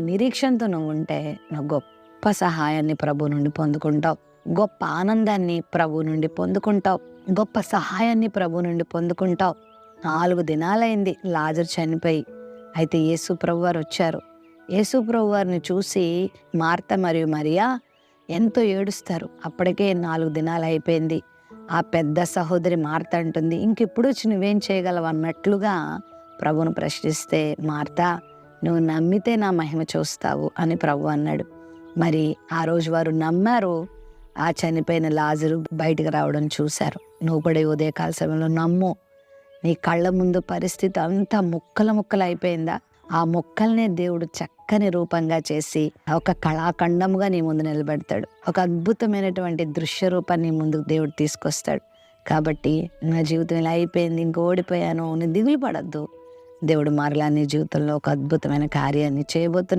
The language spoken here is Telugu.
నిరీక్షణతో నువ్వు ఉంటే నువ్వు గొప్ప సహాయాన్ని ప్రభు నుండి పొందుకుంటావు. గొప్ప ఆనందాన్ని ప్రభు నుండి పొందుకుంటావు. గొప్ప సహాయాన్ని ప్రభు నుండి పొందుకుంటావు. 4 దినాలైంది లాజరు చనిపోయి. అయితే యేసు ప్రభు వారు వచ్చారు. యేసు ప్రభు వారిని చూసి మార్త మరియు మరియా ఎంతో ఏడుస్తారు. అప్పటికే 4 దినాలు అయిపోయింది. ఆ పెద్ద సహోదరి మార్త అంటుంది, ఇంకెప్పుడు వచ్చి నువ్వేం చేయగలవు అన్నట్లుగా ప్రభువును ప్రశ్నిస్తే, మార్త, నువ్వు నమ్మితే నా మహిమ చూస్తావు అని ప్రభు అన్నాడు. మరి ఆ రోజు వారు నమ్మారు. ఆ చనిపోయిన లాజరు బయటికి రావడం చూశారు. నువ్వు కూడా ఉదయకాల సమయంలో నమ్ము. నీ కళ్ళ ముందు పరిస్థితి అంతా ముక్కలు అయిపోయిందా? ఆ ముక్కల్నే దేవుడు చక్కని రూపంగా చేసి ఒక కళాఖండముగా నీ ముందు నిలబెడతాడు. ఒక అద్భుతమైనటువంటి దృశ్య రూపాన్ని నీ ముందుకు దేవుడు తీసుకొస్తాడు. కాబట్టి నా జీవితం ఇలా అయిపోయింది, ఇంక ఓడిపోయాను, నీ దిగులు పడద్దు. దేవుడు మరలా నీ జీవితంలో ఒక అద్భుతమైన కార్యాన్ని చేయబోతున్నాడు.